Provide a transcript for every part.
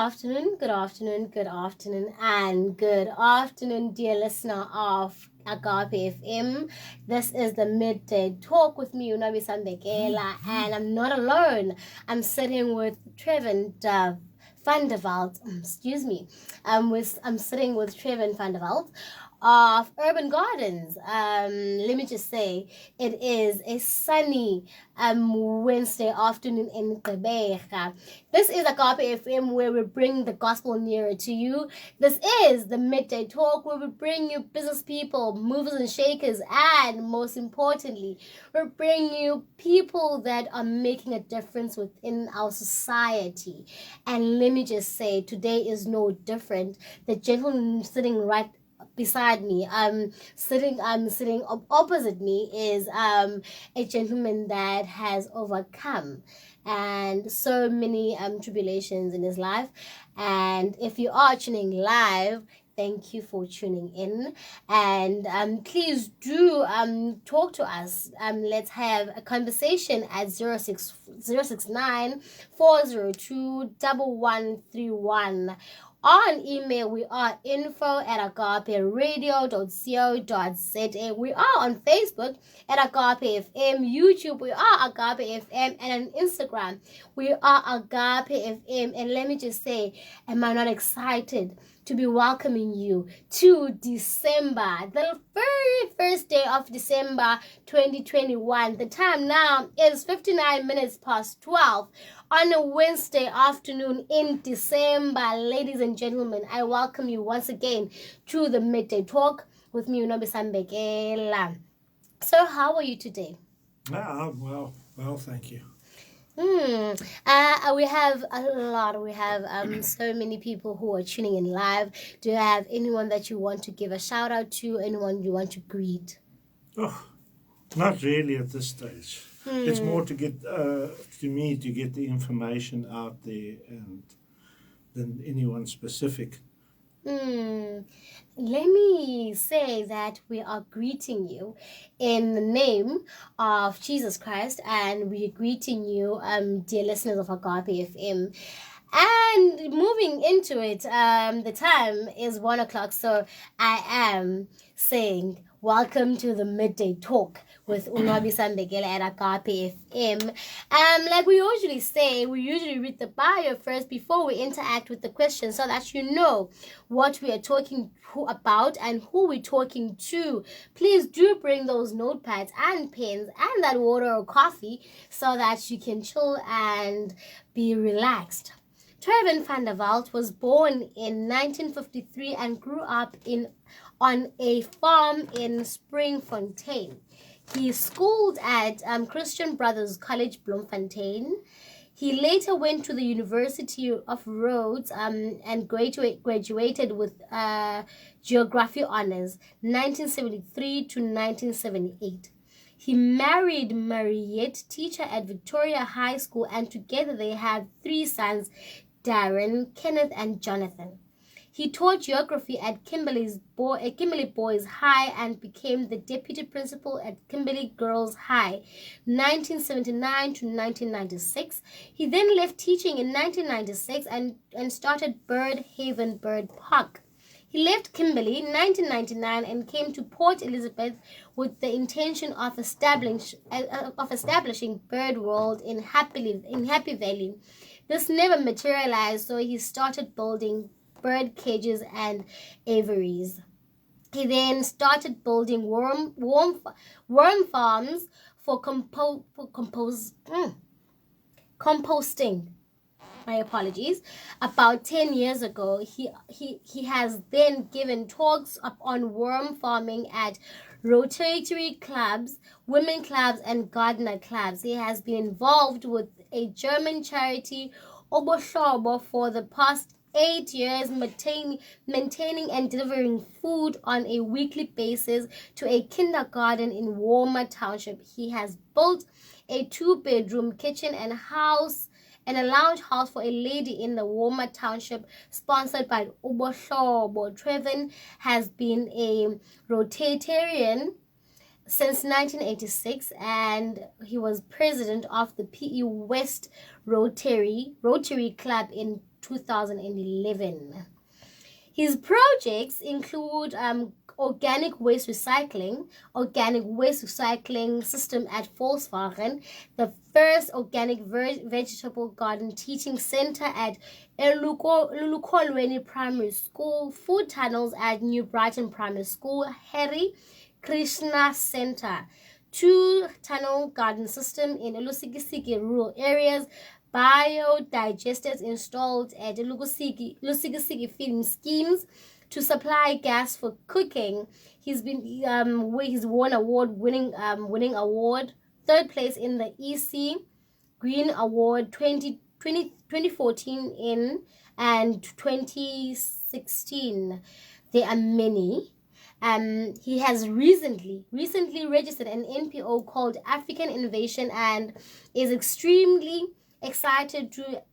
afternoon, and good afternoon, dear listener of Agape FM. This is the Midday Talk with me, Masifunde, and I'm not alone. I'm sitting with Trevin van der Walt. Excuse me. I'm sitting with Trevin van der Walt of Urban Gardens. Let me just say, it is a sunny Wednesday afternoon in Gqeberha. This is Agape FM, where we bring the gospel nearer to you. This is the Midday Talk, where we bring you business people, movers and shakers, and most importantly, we bring you people that are making a difference within our society. And let me just say, today is no different. The gentleman sitting right beside me, sitting opposite me, is a gentleman that has overcome and so many tribulations in his life. And if you are tuning live, thank you for tuning in, and please do talk to us. Let's have a conversation at 069 402 1131. On email, we are info@agaperadio.co.za. We are on Facebook at Agape FM, YouTube, we are Agape FM, and on Instagram, we are Agape FM. And let me just say, am I not excited to be welcoming you to December, the very first day of December 2021. The time now is 59 minutes past 12 on a Wednesday afternoon in December. Ladies and gentlemen, I welcome you once again to the Midday Talk with me, Masifunde. So how are you today? Well, thank you. We have a lot. We have so many people who are tuning in live. Do you have anyone that you want to give a shout out to? Anyone you want to greet? Oh, not really at this stage. It's more to get to me to get the information out there and than anyone specific. Let me say that we are greeting you in the name of Jesus Christ, and we are greeting you, dear listeners of Agape FM. And moving into it, the time is 1 o'clock, so I am saying welcome to the Midday Talk with Masifunde at Agape FM. Like we usually say, we usually read the bio first before we interact with the questions, so that you know what we are talking about and who we're talking to. Please do bring those notepads and pens and that water or coffee so that you can chill and be relaxed. Trevin van der Walt was born in 1953 and grew up on a farm in Springfontein. He schooled at Christian Brothers College Bloemfontein. He later went to the University of Rhodes and graduated with geography honors 1973 to 1978. He married Mariette, teacher at Victoria High School, and together they had 3 sons, Darryn, Kenneth, and Jonathan. He taught geography at Kimberley Boys High and became the deputy principal at Kimberley Girls High, 1979 to 1996. He then left teaching in 1996 and started Bird Haven Bird Park. He left Kimberley in 1999 and came to Port Elizabeth with the intention of establishing Bird World in Happy Valley. This never materialized, so he started building bird cages and aviaries. He then started building worm farms for composting. My apologies. About 10 years ago, he has then given talks on worm farming at Rotary clubs, women clubs, and gardener clubs. He has been involved with a German charity, Obohlobo, for the past 8 years, maintaining and delivering food on a weekly basis to a kindergarten in Walmer Township. He has built a 2-bedroom kitchen and a lounge house for a lady in the Walmer Township, sponsored by Obohlobo. Trevin has been a Rotarian since 1986, and he was president of the PE West Rotary Club in 2011. His projects include organic waste recycling system at Volkswagen, the first organic vegetable garden teaching center at Lulukolweni Primary School, food tunnels at New Brighton Primary School, Harry Krishna Center, 2 tunnel garden system in Lusikisiki rural areas, biodigesters installed at Lusikisiki feeding schemes to supply gas for cooking. He's won winning award, 3rd place in the EC Green Award 2014 and 2016. There are many. He has recently registered an NPO called African Innovation and is extremely excited to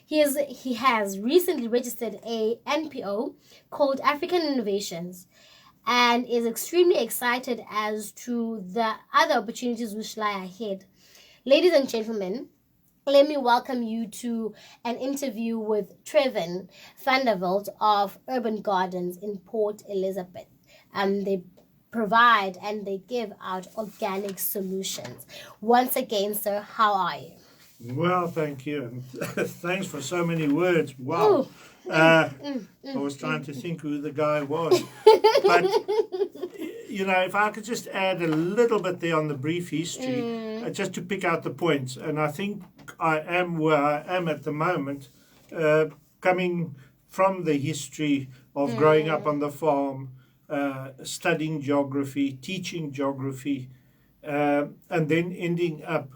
he has recently registered a NPO called African Innovations and is extremely excited as to the other opportunities which lie ahead. Ladies and gentlemen, let me welcome you to an interview with Trevin van der Walt of Urban Gardens in Port Elizabeth. They provide and they give out organic solutions. Once again, sir, how are you? Well, thank you. And thanks for so many words. Wow. I was trying to think who the guy was. But, if I could just add a little bit there on the brief history, just to pick out the points. And I think I am where I am at the moment, coming from the history of growing up on the farm, studying geography, teaching geography, and then ending up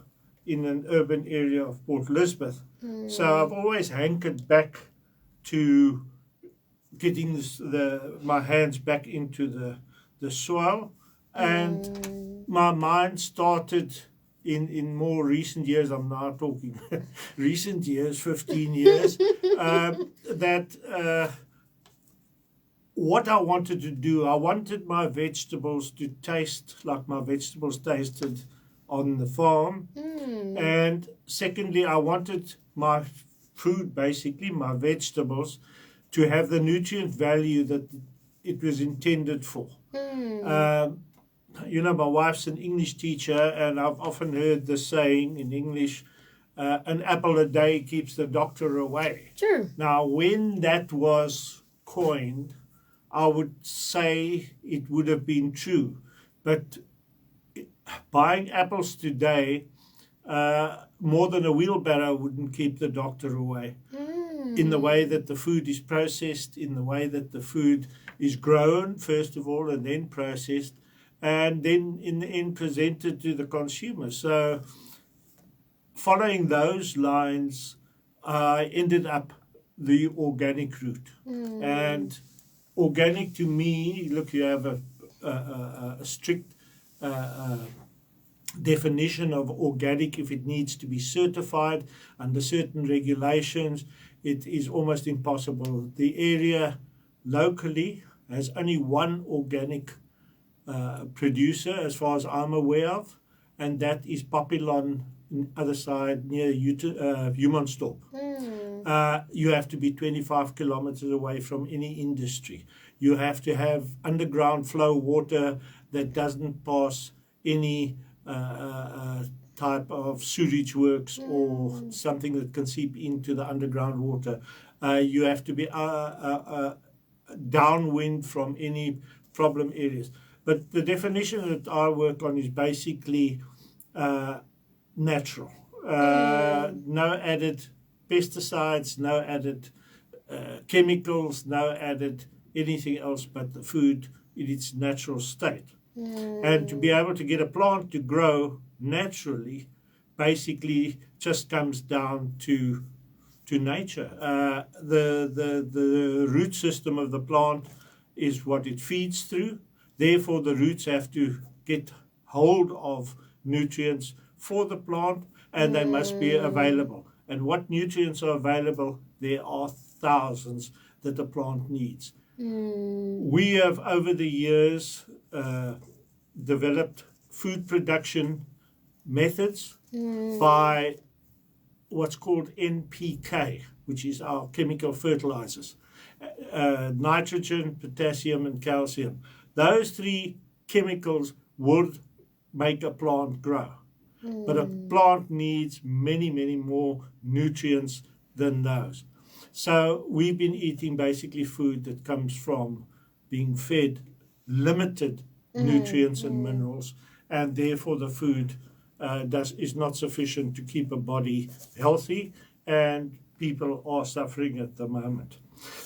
in an urban area of Port Elizabeth. So I've always hankered back to getting my hands back into the soil. And my mind started in more recent years, I'm now talking recent years, 15 years, what I wanted to do, I wanted my vegetables to taste like my vegetables tasted on the farm. And secondly, I wanted my food, basically my vegetables, to have the nutrient value that it was intended for. My wife's an English teacher, and I've often heard the saying in English, an apple a day keeps the doctor away. Sure. Now, when that was coined, I would say it would have been true. But buying apples today, more than a wheelbarrow wouldn't keep the doctor away. In the way that the food is processed, in the way that the food is grown, first of all, and then processed, and then in the end presented to the consumer. So following those lines, I ended up the organic route. And organic to me, look, you have a strict definition of organic. If it needs to be certified under certain regulations, it is almost impossible. The area locally has only one organic producer, as far as I'm aware of, and that is Papillon on the other side near Humanstorp. You have to be 25 kilometers away from any industry. You have to have underground flow water that doesn't pass any type of sewage works or something that can seep into the underground water. You have to be downwind from any problem areas. But the definition that I work on is basically natural. No added pesticides, no added chemicals, no added anything else but the food in its natural state. And to be able to get a plant to grow naturally basically just comes down to nature. The root system of the plant is what it feeds through. Therefore, the roots have to get hold of nutrients for the plant, and they must be available. And what nutrients are available? There are thousands that the plant needs. We have, over the years, developed food production methods by what's called NPK, which is our chemical fertilizers. Nitrogen, potassium, and calcium. Those three chemicals would make a plant grow. But a plant needs many, many more nutrients than those. So we've been eating basically food that comes from being fed limited nutrients and minerals, and therefore the food is not sufficient to keep a body healthy, and people are suffering at the moment.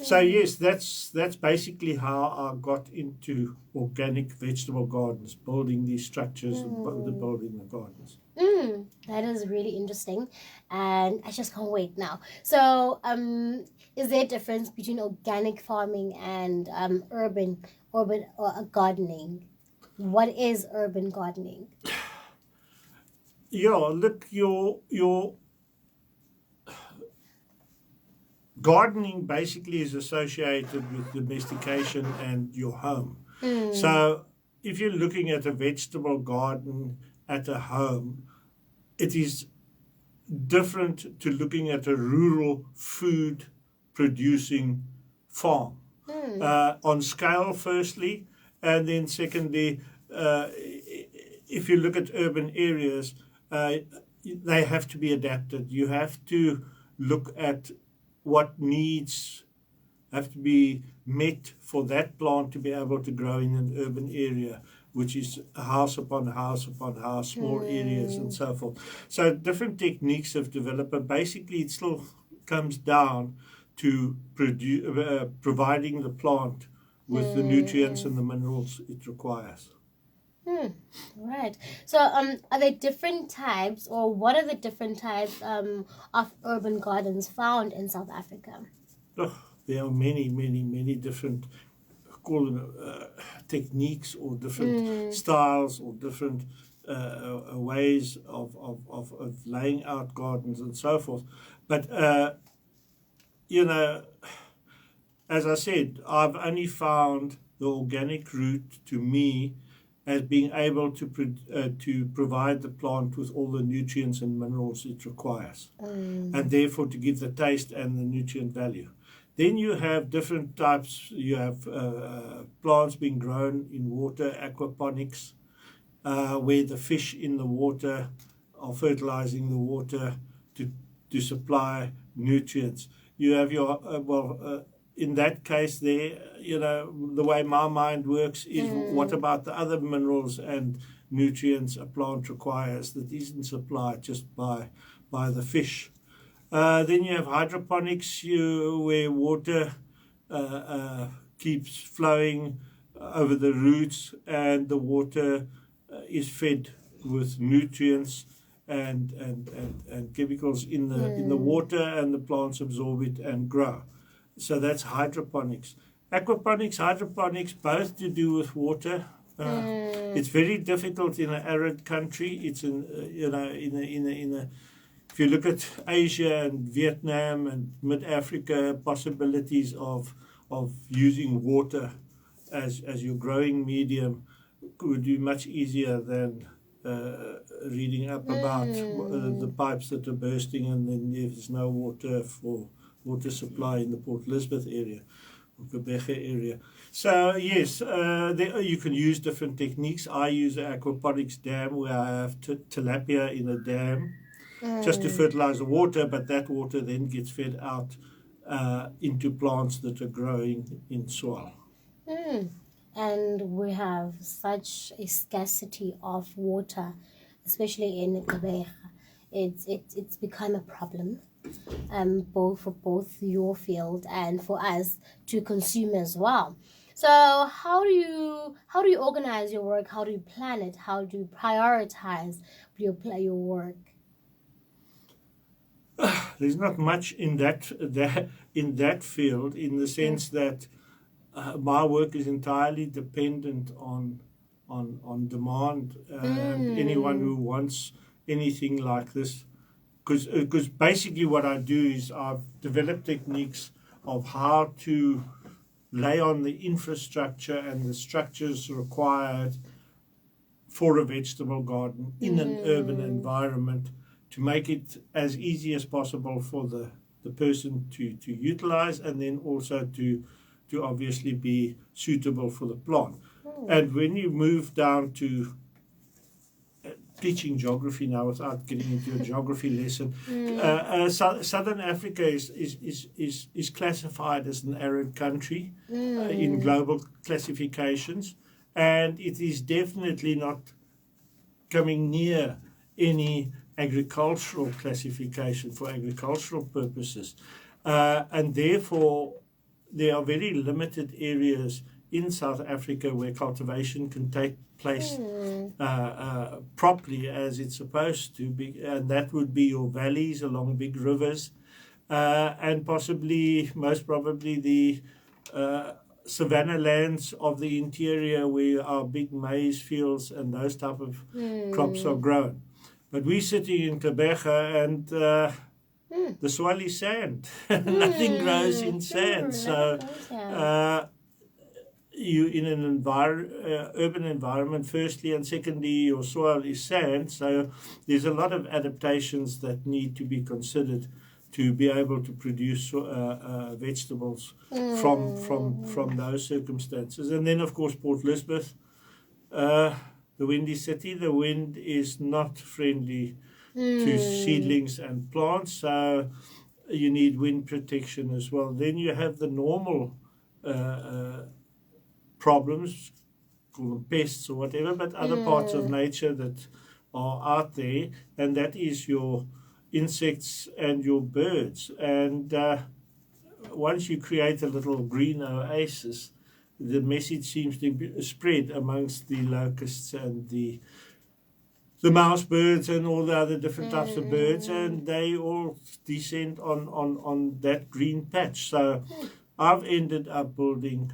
So yes, that's basically how I got into organic vegetable gardens, building these structures and building the gardens. That is really interesting, and I just can't wait now. So, is there a difference between organic farming and urban gardening? What is urban gardening? Yeah, look, your gardening basically is associated with domestication and your home. So if you're looking at a vegetable garden at a home, it is different to looking at a rural food producing farm. On scale, firstly, and then secondly, if you look at urban areas, they have to be adapted. You have to look at what needs have to be met for that plant to be able to grow in an urban area, which is house upon house upon house, small areas and so forth. So different techniques have developed, but basically it still comes down to providing the plant with the nutrients and the minerals it requires. Right. So, are there different types, or what are the different types of urban gardens found in South Africa? Oh, there are many different, call them techniques, or different styles, or different ways of laying out gardens and so forth. But as I said, I've only found the organic route to me as being able to provide the plant with all the nutrients and minerals it requires, and therefore to give the taste and the nutrient value. Then you have different types. You have plants being grown in water, aquaponics, where the fish in the water are fertilizing the water to supply nutrients. You have your, in that case there, the way my mind works is what about the other minerals and nutrients a plant requires that isn't supplied just by the fish. Then you have hydroponics, where water keeps flowing over the roots, and the water is fed with nutrients and chemicals in the water, and the plants absorb it and grow. So that's hydroponics. Aquaponics, hydroponics, both to do with water. It's very difficult in an arid country. It's if you look at Asia and Vietnam and mid-Africa, possibilities of using water as your growing medium would be much easier than reading up about the pipes that are bursting, and then there's no water for water supply in the Port Elizabeth area or Quebec area. So yes, you can use different techniques. I use an aquaponics dam where I have tilapia in a dam just to fertilize the water, but that water then gets fed out into plants that are growing in soil. And we have such a scarcity of water, especially in Quebec. It's become a problem, for both your field and for us to consume as well. So how do you organize your work? How do you plan it? How do you prioritize your work? There's not much in that field, in the sense that my work is entirely dependent on demand, and anyone who wants anything like this, because basically what I do is I've developed techniques of how to lay on the infrastructure and the structures required for a vegetable garden in an urban environment to make it as easy as possible for the person to utilize, and then also to obviously be suitable for the plant. And when you move down to teaching geography now, without getting into a geography lesson, Southern Africa is classified as an arid country in global classifications, and it is definitely not coming near any agricultural classification for agricultural purposes, and therefore there are very limited areas in South Africa where cultivation can take place properly as it's supposed to be, and that would be your valleys along big rivers, and possibly, most probably, the savanna lands of the interior where our big maize fields and those type of crops are grown. But we're sitting in Kebega, and the soil is sand. Nothing grows in sand. So you in an urban environment, firstly, and secondly, your soil is sand. So there's a lot of adaptations that need to be considered to be able to produce vegetables from those circumstances. And then, of course, Port Elizabeth, the windy city. The wind is not friendly to seedlings and plants, so you need wind protection as well. Then you have the normal problems, call them pests or whatever, but other parts of nature that are out there, and that is your insects and your birds. And once you create a little green oasis, the message seems to be spread amongst the locusts and the mouse birds and all the other different types of birds, and they all descend on that green patch. So I've ended up building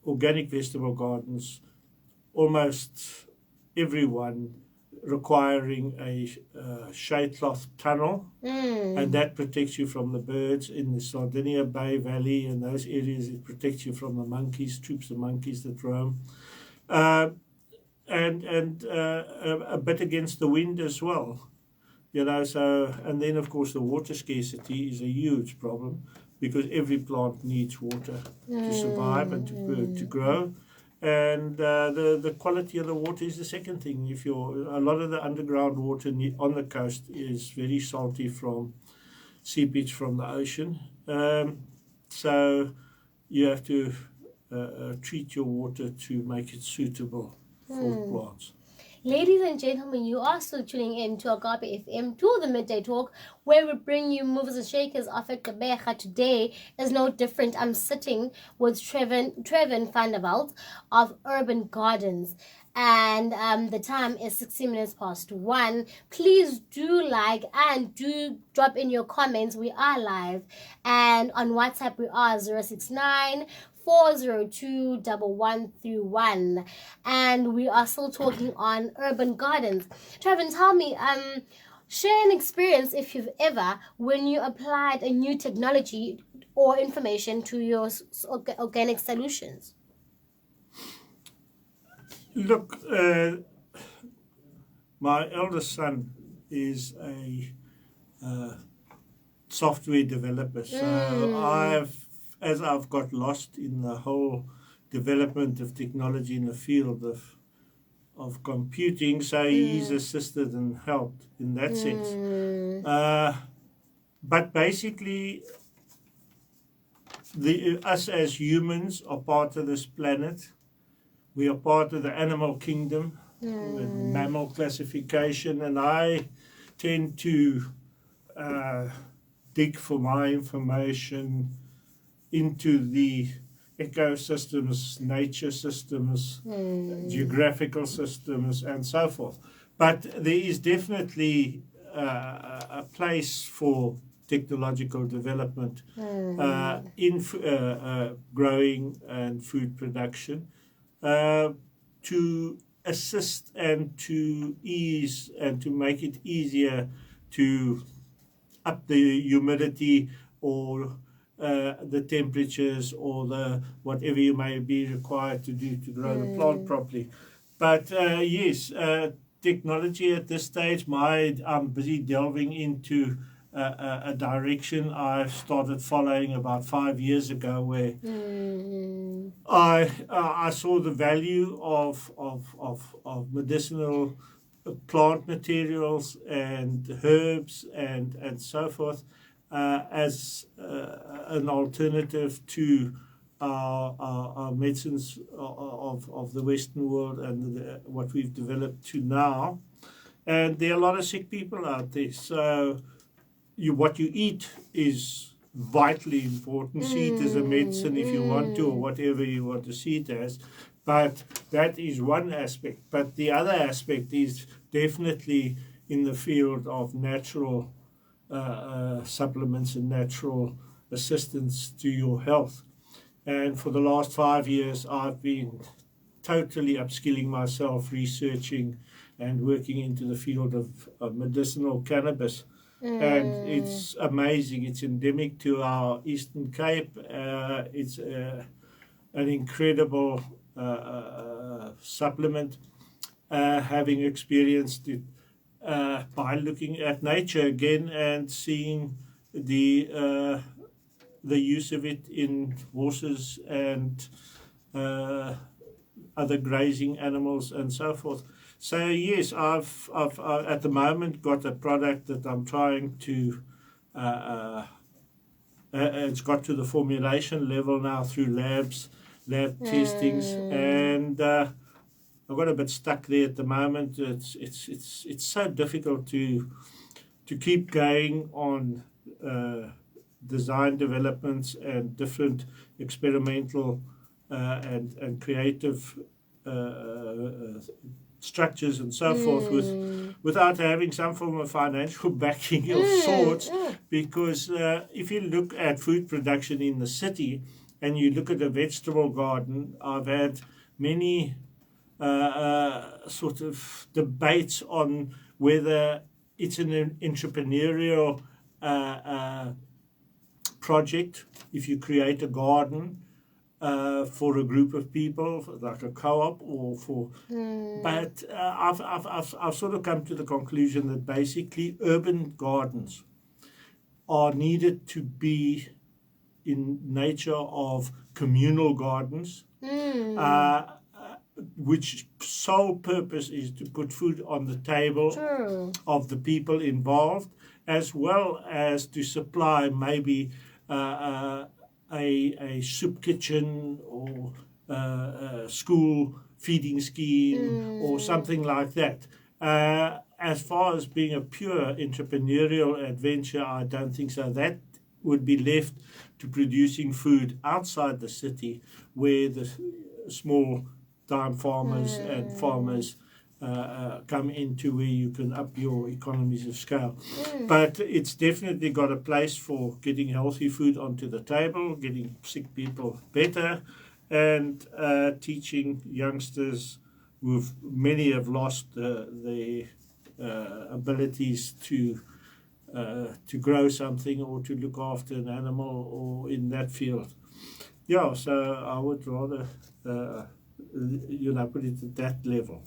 organic vegetable gardens, almost everyone requiring a shade cloth tunnel, and that protects you from the birds in the Sardinia Bay Valley and those areas. It protects you from the monkeys, troops of monkeys that roam, and a bit against the wind as well, you know. So, and then of course the water scarcity is a huge problem, because every plant needs water to survive and to grow. And the quality of the water is the second thing. A lot of the underground water on the coast is very salty from seepage from the ocean. So you have to treat your water to make it suitable for plants. Ladies and gentlemen, you are still tuning in to Agape FM, to the Midday Talk, where we bring you movers and shakers of Kebega. Today is no different. I'm sitting with Trevin van der Walt of Urban Gardens, and the time is 16 minutes past 1. Please do like and do drop in your comments. We are live, and on WhatsApp we are 069 402-1131, and we are still talking on urban gardens. Trevin, tell me, share an experience, if you've ever, when you applied a new technology or information to your organic solutions. Look, my eldest son is a software developer, so as I've got lost in the whole development of technology in the field of computing, so he's assisted and helped in that sense. But basically, us as humans are part of this planet. We are part of the animal kingdom, with mammal classification, and I tend to dig for my information into the ecosystems, nature systems, geographical systems, and so forth. But there is definitely a place for technological development in growing and food production to assist and to ease and to make it easier to up the humidity or the temperatures or the whatever you may be required to do to grow the plant properly. But yes, technology at this stage. I'm busy delving into a direction I started following about 5 years ago, where I saw the value of medicinal plant materials and herbs and so forth as an alternative to our medicines of the Western world and what we've developed to now. And there are a lot of sick people out there. So what you eat is vitally important. See it as a medicine if you want to, or whatever you want to see it as. But that is one aspect. But the other aspect is definitely in the field of natural supplements and natural assistance to your health. And for the last 5 years, I've been totally upskilling myself, researching and working into the field of medicinal cannabis. And it's amazing. It's endemic to our Eastern Cape. It's an incredible supplement, having experienced it by looking at nature again and seeing the use of it in horses and other grazing animals and so forth. So yes, I've at the moment got a product that I'm trying to. It's got to the formulation level now through lab testings, and I've got a bit stuck there at the moment. It's so difficult to keep going on design developments and different experimental and creative structures and so forth without having some form of financial backing of sorts, because if you look at food production in the city and you look at a vegetable garden, I've had many sort of debates on whether it's an entrepreneurial project if you create a garden for a group of people, like a co-op, or for. But I've sort of come to the conclusion that basically urban gardens are needed to be in nature of communal gardens, which sole purpose is to put food on the table of the people involved, as well as to supply maybe a soup kitchen or a school feeding scheme or something like that. As far as being a pure entrepreneurial adventure, I don't think so. That would be left to producing food outside the city, where the small time farmers and farmers come into, where you can up your economies of scale. But it's definitely got a place for getting healthy food onto the table, getting sick people better, and teaching youngsters many have lost their abilities to grow something or to look after an animal or in that field. Yeah, so I would rather put it at that level.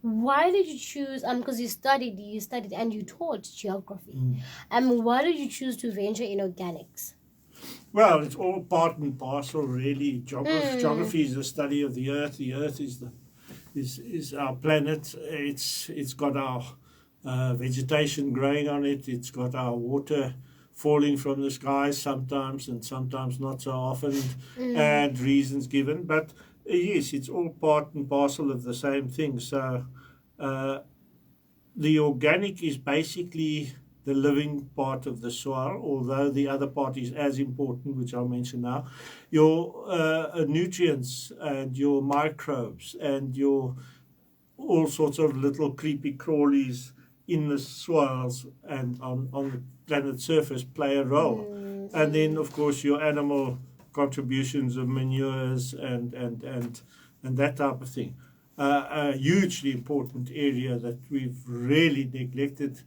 Why did you choose? Because you studied and you taught geography. Why did you choose to venture in organics? Well, it's all part and parcel, really. Geography is the study of the earth. The earth is our planet. It's got our vegetation growing on it. It's got our water falling from the skies sometimes, and sometimes not so often, and reasons given. But yes, it's all part and parcel of the same thing. So the organic is basically the living part of the soil, although the other part is as important, which I'll mention now. Your nutrients and your microbes and your all sorts of little creepy crawlies in the soils and on the planet's surface play a role. And then, of course, your animal contributions of manures and that type of thing. A hugely important area that we've really neglected,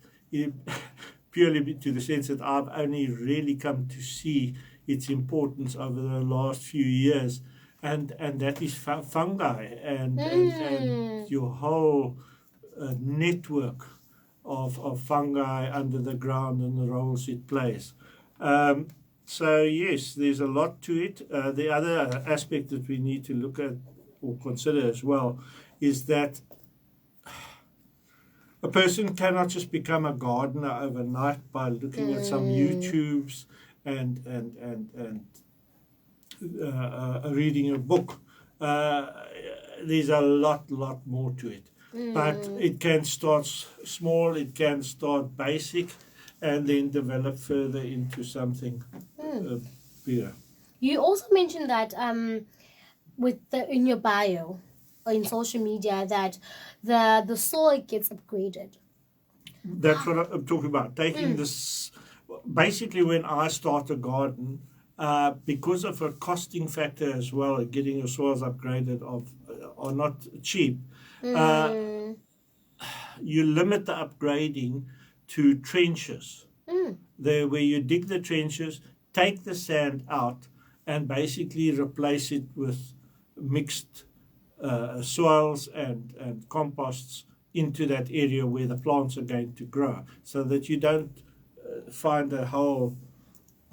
purely to the sense that I've only really come to see its importance over the last few years. and that is fungi and your whole network of fungi under the ground and the roles it plays. So yes, there's a lot to it. The other aspect that we need to look at or consider as well is that a person cannot just become a gardener overnight by looking at some YouTubes and reading a book. There's a lot more to it. But it can start small, it can start basic, and then develop further into something bigger. You also mentioned that in your bio or in social media that the soil gets upgraded. That's what I'm talking about. Taking this, basically, when I start a garden, because of a costing factor as well, getting your soils upgraded are not cheap. You limit the upgrading to trenches. There, where you dig the trenches, take the sand out, and basically replace it with mixed soils and composts into that area where the plants are going to grow, so that you don't find a whole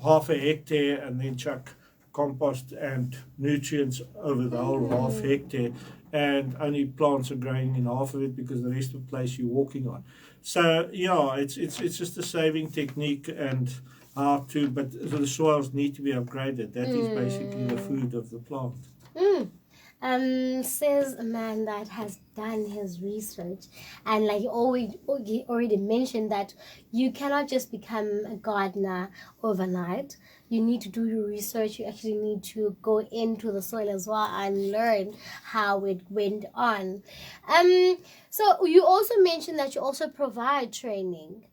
half a hectare and then chuck compost and nutrients over the whole half hectare, and only plants are growing in half of it because the rest of the place you're walking on. So yeah, it's just a saving technique and how to, but the soils need to be upgraded. That is basically the food of the plant. Says a man that has done his research, and like he already mentioned that you cannot just become a gardener overnight. You need to do your research. You actually need to go into the soil as well and learn how it went on. So you also mentioned that you also provide training.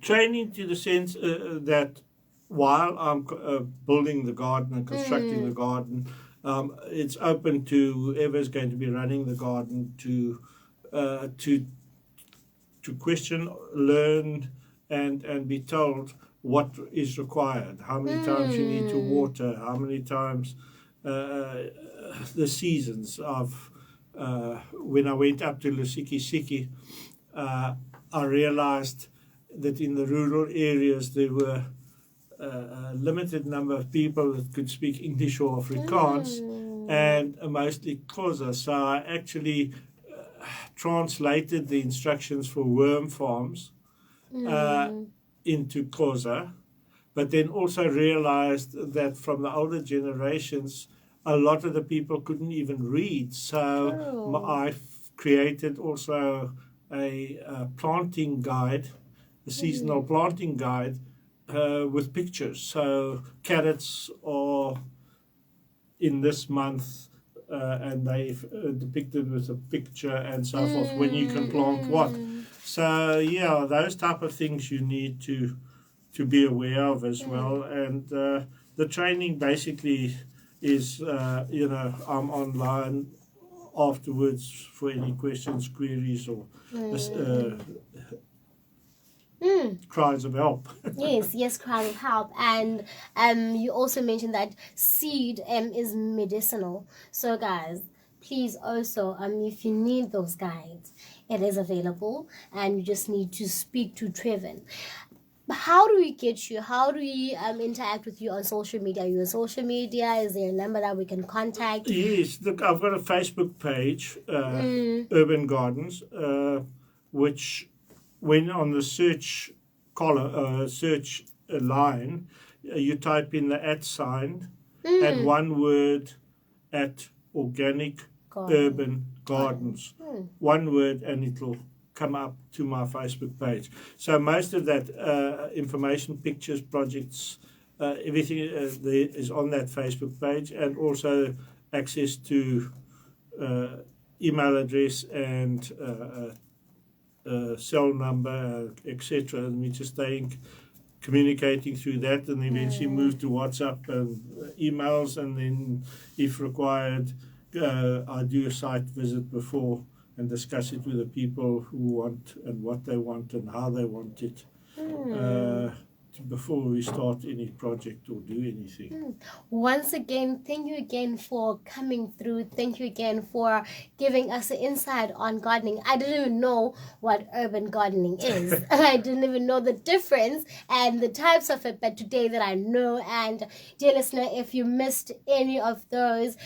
Training to the sense that while I'm building the garden and constructing the garden, it's open to whoever's going to be running the garden to question, learn, and be told what is required, how many times you need to water, how many times the seasons of. When I went up to Lusikisiki, I realized that in the rural areas there were a limited number of people that could speak English or Afrikaans, and mostly Xhosa. So I actually translated the instructions for worm farms into Xhosa, but then also realized that from the older generations, a lot of the people couldn't even read. So I created also a planting guide, a seasonal planting guide, with pictures. So carrots are in this month, and they've depicted with a picture and so forth, when you can plant what. So yeah, those type of things you need to be aware of as well. And the training basically is, I'm online afterwards for any questions, queries, or cries of help. yes, cries of help. And you also mentioned that seed is medicinal. So guys, please also, if you need those guides, it is available, and you just need to speak to Trevin. How do we get you? How do we interact with you on social media? Are you on social media? Is there a number that we can contact? Yes, look, I've got a Facebook page, Urban Gardens, which when on the search column, search line, you type in the @ and one word at Organic Urban Gardens. One word, and it'll come up to my Facebook page. So most of that information, pictures, projects, everything there is on that Facebook page, and also access to email address and cell number, etc. And we just staying communicating through that, and eventually move to WhatsApp and emails, and then if required, I do a site visit before and discuss it with the people who want and what they want and how they want it. before we start any project or do anything. Once again, thank you again for coming through. Thank you again for giving us an insight on gardening. I didn't even know what urban gardening is. I didn't even know the difference and the types of it, but today that I know. And dear listener, if you missed any of those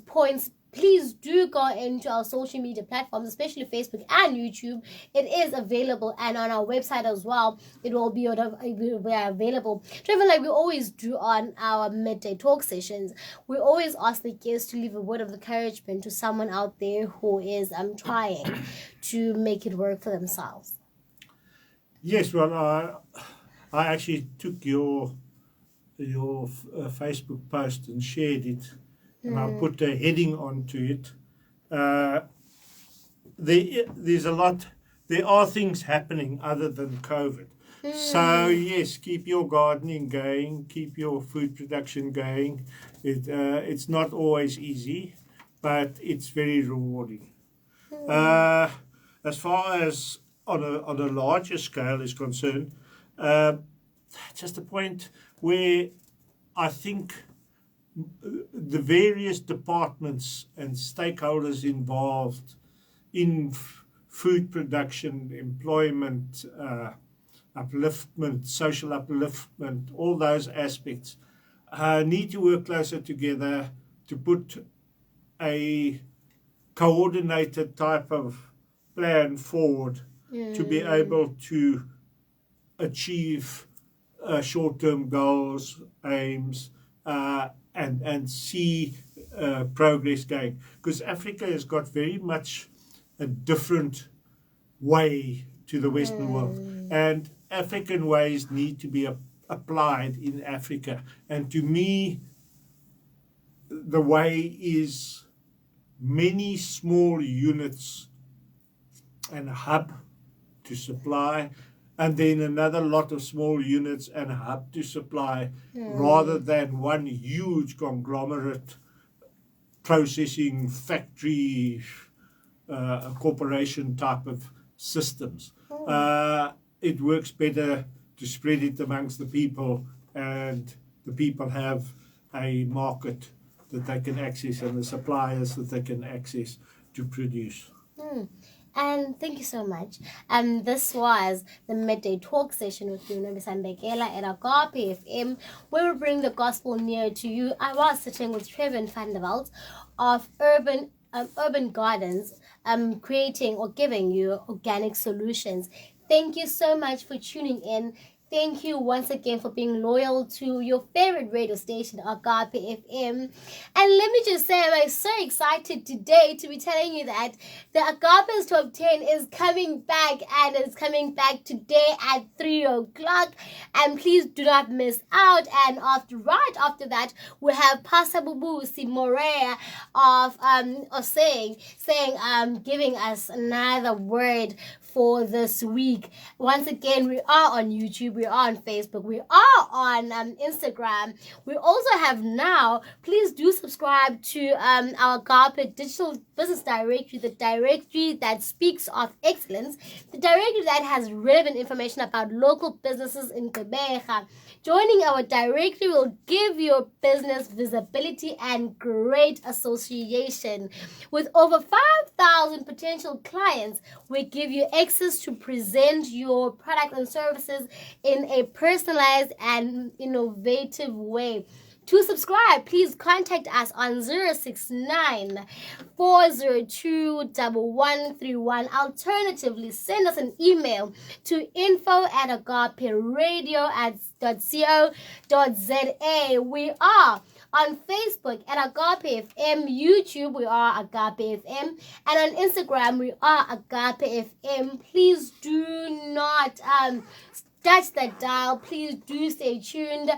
points, please do go into our social media platforms, especially Facebook and YouTube. It is available, and on our website as well. It will be available. Trevin, like we always do on our midday talk sessions, we always ask the guests to leave a word of encouragement to someone out there who is trying to make it work for themselves. Yes, well, I actually took your Facebook post and shared it. And I put a heading onto it. There's a lot. There are things happening other than COVID. So yes, keep your gardening going, keep your food production going. It's not always easy, but it's very rewarding. As far as on a larger scale is concerned, just a point where I think the various departments and stakeholders involved in food production, employment, upliftment, social upliftment, all those aspects need to work closer together to put a coordinated type of plan forward to be able to achieve short-term goals, aims, and see progress going. Because Africa has got very much a different way to the Western world. And African ways need to be applied in Africa. And to me, the way is many small units and a hub to supply, and then another lot of small units and a hub to supply, rather than one huge conglomerate processing factory, corporation type of systems. It works better to spread it amongst the people, and the people have a market that they can access and the suppliers that they can access to produce. And thank you so much. This was the midday talk session with you, Masifunde at Agape FM, where we bring the gospel near to you. I was sitting with Trevin van der Walt of Urban Gardens, creating or giving you organic solutions. Thank you so much for tuning in. Thank you once again for being loyal to your favorite radio station, Agape FM. And let me just say, I'm so excited today to be telling you that the Agape's Top 10 is coming back, and it's coming back today at 3 o'clock. And please do not miss out. And right after that, we have Pastor Bubusi Morea giving us another word for this week. Once again, we are on YouTube, we are on Facebook, we are on Instagram. We also have now, please do subscribe to our Agape Digital Business Directory, the directory that speaks of excellence, the directory that has relevant information about local businesses in Gqeberha. Joining our directory will give your business visibility and great association. With over 5,000 potential clients, we give you access to present your products and services in a personalized and innovative way. To subscribe, please contact us on 069 402 1131. Alternatively, send us an email to info@agaperadio.co.za. We are on Facebook at Agape FM, YouTube we are Agape FM, and on Instagram we are Agape FM. Please do not touch that dial. Please do stay tuned.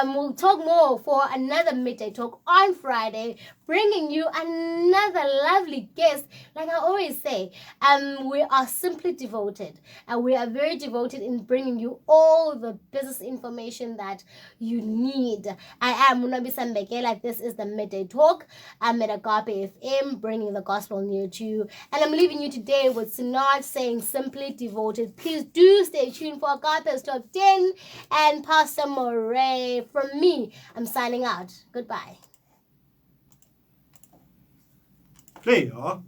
We'll talk more for another midday talk on Friday, bringing you another lovely guest. Like I always say, we are simply devoted, and we are very devoted in bringing you all the business information that you need. I am Masifunde. This is the midday talk. I'm at Agape FM, bringing the gospel near to you, and I'm leaving you today with Sinat saying simply devoted. Please do stay tuned for Agape Agape's Top 10, and Pastor Moray. From me, I'm signing out. Goodbye. There you are.